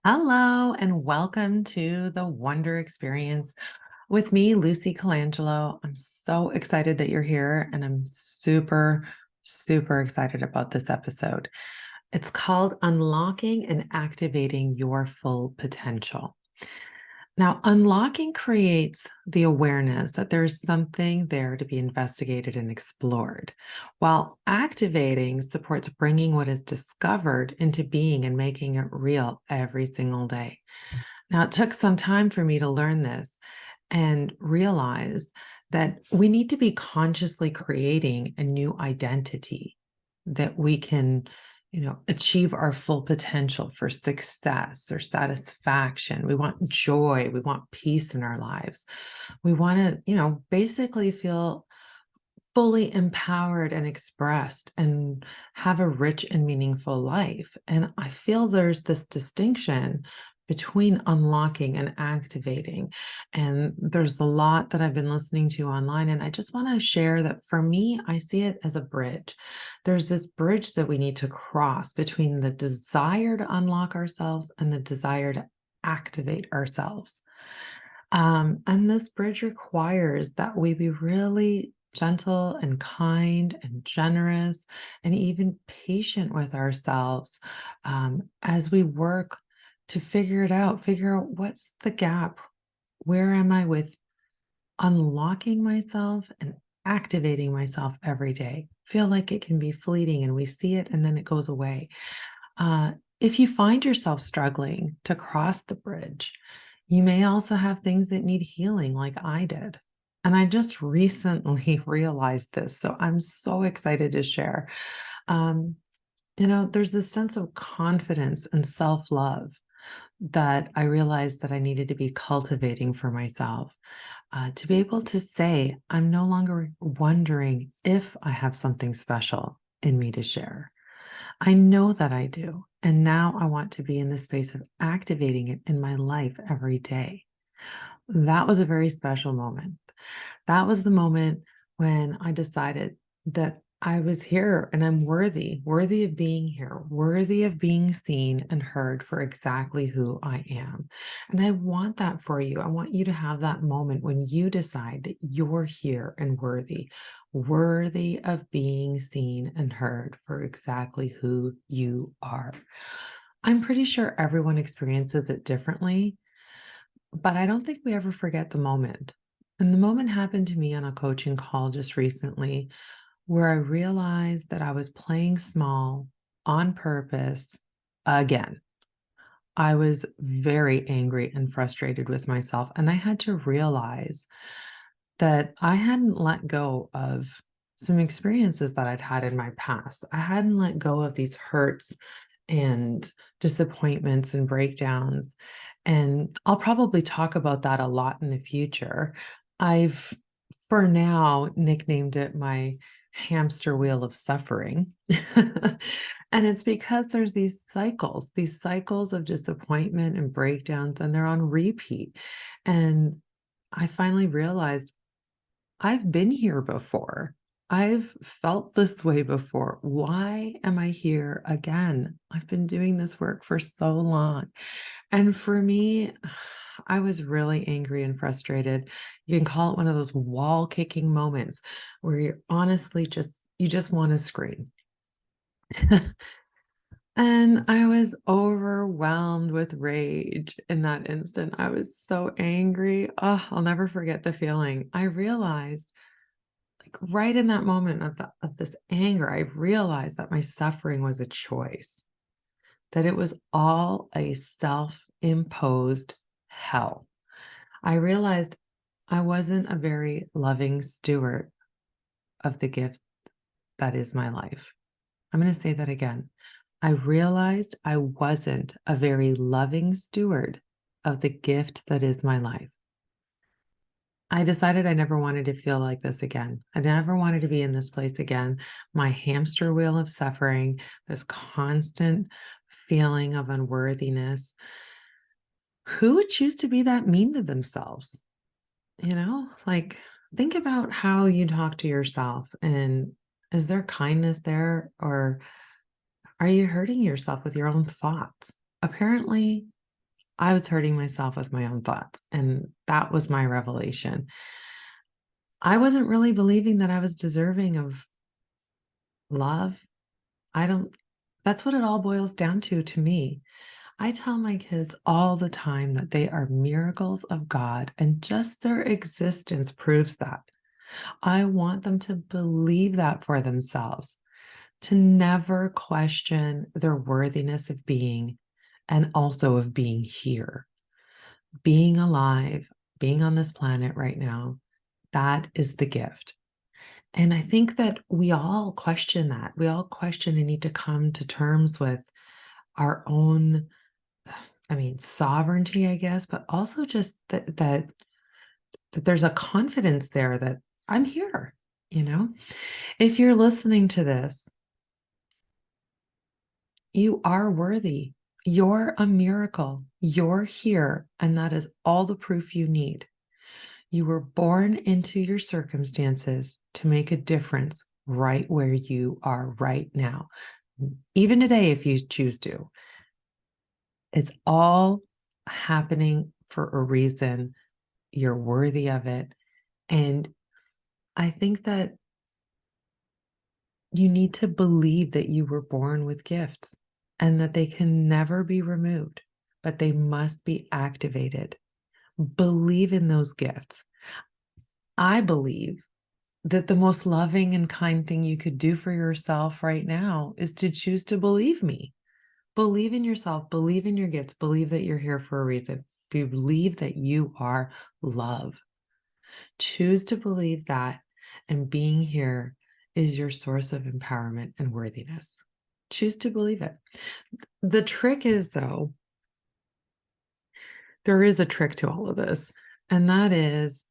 Hello, and welcome to the Wonder Experience with me, Lucy Colangelo. I'm so excited that you're here, and I'm super, super excited about this episode. It's called Unlocking and Activating Your Full Potential. Now, unlocking creates the awareness that there's something there to be investigated and explored, while activating supports bringing what is discovered into being and making it real every single day. Now, it took some time for me to learn this and realize that we need to be consciously creating a new identity that we can, achieve our full potential for success or satisfaction. We want joy, we want peace in our lives. We want to, basically feel fully empowered and expressed and have a rich and meaningful life. And I feel there's this distinction between unlocking and activating. And there's a lot that I've been listening to online. And I just want to share that for me, I see it as a bridge. There's this bridge that we need to cross between the desire to unlock ourselves and the desire to activate ourselves. And this bridge requires that we be really gentle and kind and generous and even patient with ourselves as we work to figure out what's the gap. Where am I with unlocking myself and activating myself every day? Feel like it can be fleeting and we see it and then it goes away. If you find yourself struggling to cross the bridge, you may also have things that need healing, like I did. And I just recently realized this. So I'm so excited to share. Um, there's this sense of confidence and self love that I realized that I needed to be cultivating for myself to be able to say, I'm no longer wondering if I have something special in me to share. I know that I do. And now I want to be in the space of activating it in my life every day. That was a very special moment. That was the moment when I decided that I was here and I'm worthy of being here, worthy of being seen and heard for exactly who I am. And I want that for you. I want you to have that moment when you decide that you're here and worthy of being seen and heard for exactly who you are. I'm pretty sure everyone experiences it differently, but I don't think we ever forget the moment. And the moment happened to me on a coaching call just recently where I realized that I was playing small on purpose again. I was very angry and frustrated with myself. And I had to realize that I hadn't let go of some experiences that I'd had in my past. I hadn't let go of these hurts and disappointments and breakdowns. And I'll probably talk about that a lot in the future. I've, for now, nicknamed it my hamster wheel of suffering. And it's because there's these cycles of disappointment and breakdowns, and they're on repeat. And I finally realized I've been here before. I've felt this way before. Why am I here again? I've been doing this work for so long. And for me, I was really angry and frustrated. You can call it one of those wall kicking moments where you're honestly you just want to scream. And I was overwhelmed with rage in that instant. I was so angry. Oh, I'll never forget the feeling. I realized like right in that moment of this anger, I realized that my suffering was a choice, that it was all a self-imposed hell. I realized I wasn't a very loving steward of the gift that is my life. I'm going to say that again. I realized I wasn't a very loving steward of the gift that is my life. I decided I never wanted to feel like this again. I never wanted to be in this place again. My hamster wheel of suffering, this constant feeling of unworthiness. Who would choose to be that mean to themselves? Like think about how you talk to yourself, and is there kindness there, or are you hurting yourself with your own thoughts? Apparently, I was hurting myself with my own thoughts. And that was my revelation. I wasn't really believing that I was deserving of love. I don't, that's what it all boils down to me. I tell my kids all the time that they are miracles of God, and just their existence proves that. I want them to believe that for themselves, to never question their worthiness of being and also of being here, being alive, being on this planet right now. That is the gift. And I think that we all question that. We all question and need to come to terms with our own, sovereignty, I guess, but also just that there's a confidence there that I'm here, you know? If you're listening to this, you are worthy. You're a miracle. You're here, and that is all the proof you need. You were born into your circumstances to make a difference right where you are right now. Even today, if you choose to, it's all happening for a reason. You're worthy of it. And I think that you need to believe that you were born with gifts and that they can never be removed, but they must be activated. Believe in those gifts. I believe that the most loving and kind thing you could do for yourself right now is to choose to believe me. Believe in yourself, believe in your gifts, believe that you're here for a reason. Believe that you are love. Choose to believe that, and being here is your source of empowerment and worthiness. Choose to believe it. The trick is, though, there is a trick to all of this, and that is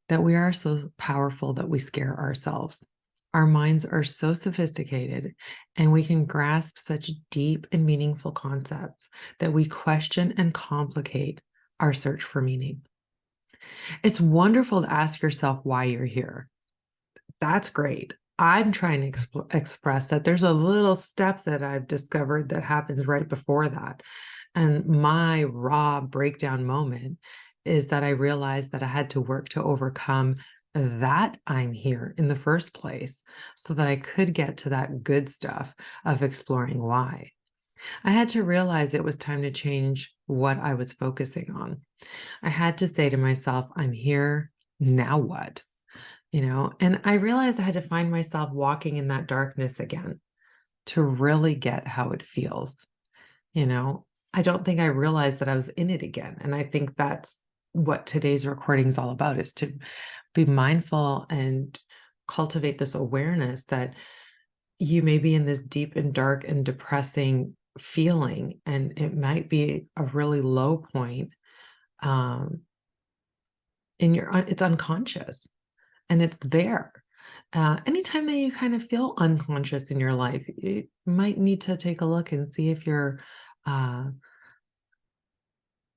that we are so powerful that we scare ourselves. Our minds are so sophisticated, and we can grasp such deep and meaningful concepts that we question and complicate our search for meaning. It's wonderful to ask yourself why you're here. That's great. I'm trying to express that there's a little step that I've discovered that happens right before that. And my raw breakdown moment is that I realized that I had to work to overcome that I'm here in the first place so that I could get to that good stuff of exploring why. I had to realize it was time to change what I was focusing on. I had to say to myself, I'm here, now what? And I realized I had to find myself walking in that darkness again to really get how it feels. I don't think I realized that I was in it again. And I think that's what today's recording is all about, is to be mindful and cultivate this awareness that you may be in this deep and dark and depressing feeling, and it might be a really low point. It's unconscious and it's there. Anytime that you kind of feel unconscious in your life, you might need to take a look and see if you're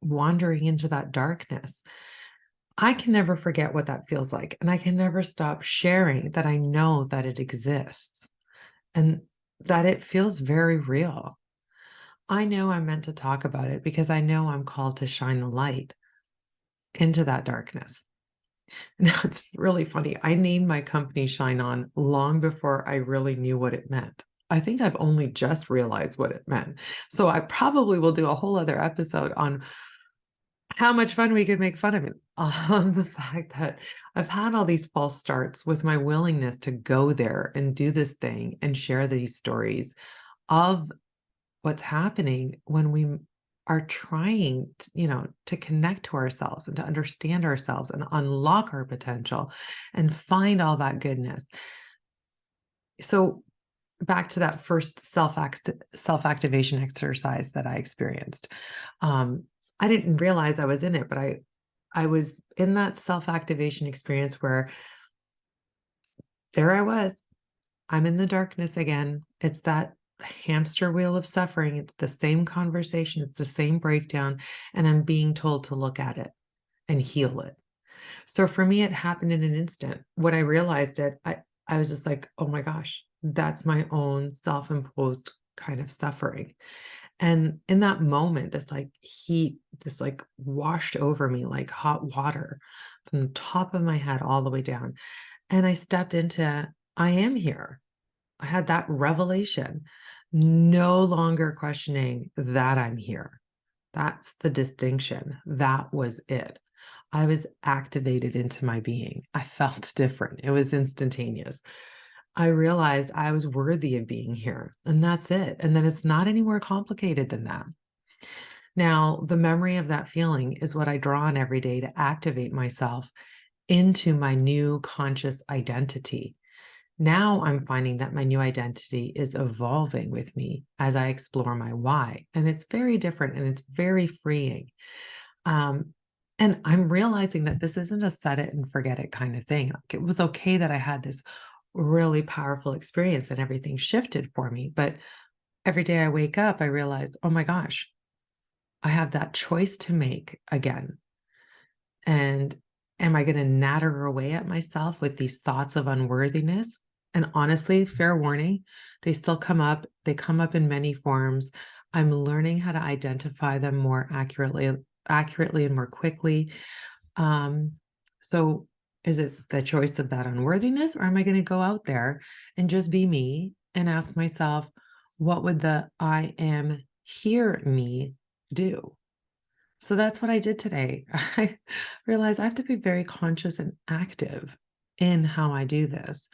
wandering into that darkness. I can never forget what that feels like, and I can never stop sharing that I know that it exists and that it feels very real. I know I'm meant to talk about it because I know I'm called to shine the light into that darkness. Now, it's really funny. I named my company Shine On long before I really knew what it meant. I think I've only just realized what it meant. So I probably will do a whole other episode on how much fun we could make fun of it, on the fact that I've had all these false starts with my willingness to go there and do this thing and share these stories of what's happening when we are trying to connect to ourselves and to understand ourselves and unlock our potential and find all that goodness. So back to that first self-activation exercise that I experienced. I didn't realize I was in it, but I was in that self-activation experience where there I was. I'm in the darkness again. It's that hamster wheel of suffering. It's the same conversation. It's the same breakdown. And I'm being told to look at it and heal it. So for me, it happened in an instant. When I realized it, I was just like, oh my gosh, that's my own self-imposed kind of suffering. And in that moment, this like heat, this like washed over me like hot water from the top of my head all the way down. And I stepped into, I am here. I had that revelation, no longer questioning that I'm here. That's the distinction. That was it. I was activated into my being. I felt different. It was instantaneous. I realized I was worthy of being here, and that's it. And then it's not any more complicated than that. Now, the memory of that feeling is what I draw on every day to activate myself into my new conscious identity. Now I'm finding that my new identity is evolving with me as I explore my why. And it's very different and it's very freeing. Um, and I'm realizing that this isn't a set it and forget it kind of thing. Like, it was okay that I had this really powerful experience and everything shifted for me. But every day I wake up, I realize, oh my gosh, I have that choice to make again. And am I going to natter away at myself with these thoughts of unworthiness? And honestly, fair warning, they still come up. They come up in many forms. I'm learning how to identify them more accurately and more quickly. Um, so is it the choice of that unworthiness, or am I going to go out there and just be me and ask myself, what would the I am here me do? So that's what I did today. I realized I have to be very conscious and active in how I do this.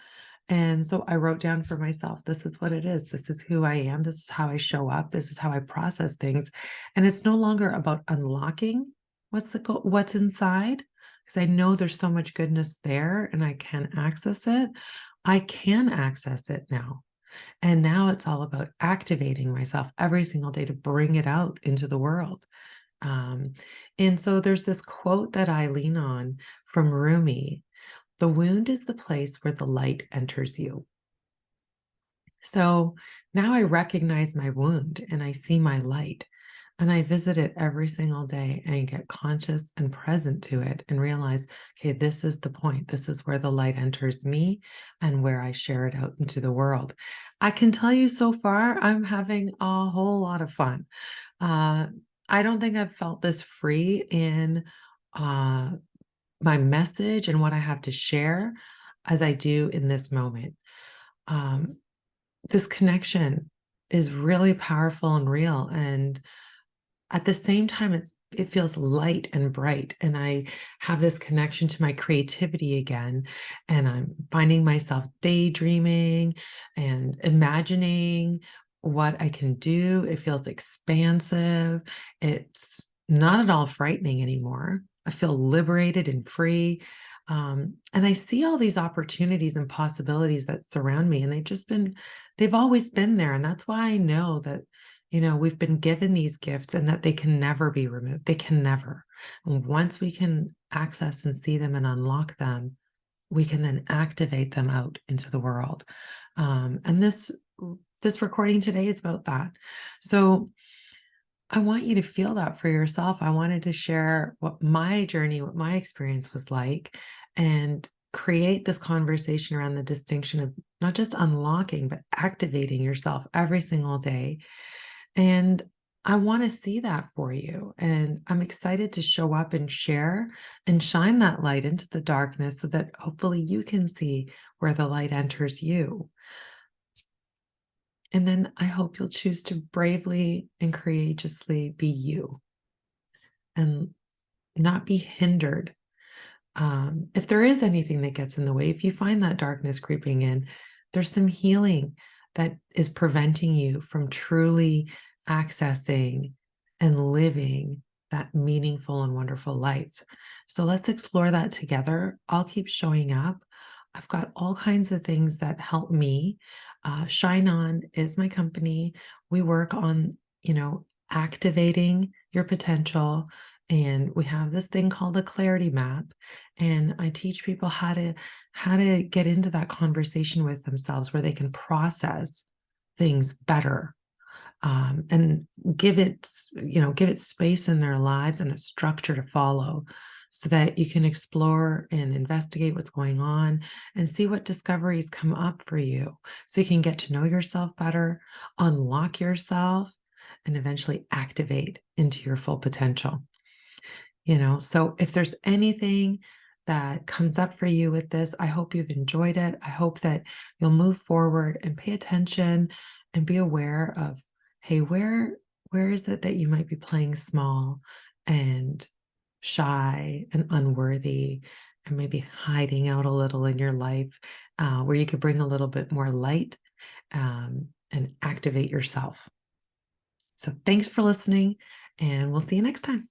And so I wrote down for myself, this is what it is. This is who I am. This is how I show up. This is how I process things. And it's no longer about unlocking what's inside, because I know there's so much goodness there and I can access it. I can access it now. And now it's all about activating myself every single day to bring it out into the world. Um, and so there's this quote that I lean on from Rumi: the wound is the place where the light enters you. So now I recognize my wound and I see my light, and I visit it every single day and get conscious and present to it and realize, okay, this is the point. This is where the light enters me and where I share it out into the world. I can tell you so far, I'm having a whole lot of fun. Uh, I don't think I've felt this free in uh, my message and what I have to share as I do in this moment. Um, this connection is really powerful and real. And at the same time, it feels light and bright. And I have this connection to my creativity again. And I'm finding myself daydreaming and imagining what I can do. It feels expansive. It's not at all frightening anymore. I feel liberated and free. And I see all these opportunities and possibilities that surround me. And they've always been there. And that's why I know that, we've been given these gifts and that they can never be removed. They can never. And once we can access and see them and unlock them, we can then activate them out into the world. And this recording today is about that. So I want you to feel that for yourself. I wanted to share what my journey, what my experience was like, and create this conversation around the distinction of not just unlocking, but activating yourself every single day. And I want to see that for you. And I'm excited to show up and share and shine that light into the darkness so that hopefully you can see where the light enters you. And then I hope you'll choose to bravely and courageously be you and not be hindered. If there is anything that gets in the way, if you find that darkness creeping in, there's some healing that is preventing you from truly accessing and living that meaningful and wonderful life. So let's explore that together. I'll keep showing up. I've got all kinds of things that help me. Shine On is my company. We work on, activating your potential. And we have this thing called a clarity map. And I teach people how to get into that conversation with themselves where they can process things better, and give it space in their lives and a structure to follow so that you can explore and investigate what's going on and see what discoveries come up for you so you can get to know yourself better, unlock yourself, and eventually activate into your full potential. So if there's anything that comes up for you with this, I hope you've enjoyed it. I hope that you'll move forward and pay attention and be aware of, hey, where is it that you might be playing small and shy and unworthy and maybe hiding out a little in your life, where you could bring a little bit more light, and activate yourself. So thanks for listening, and we'll see you next time.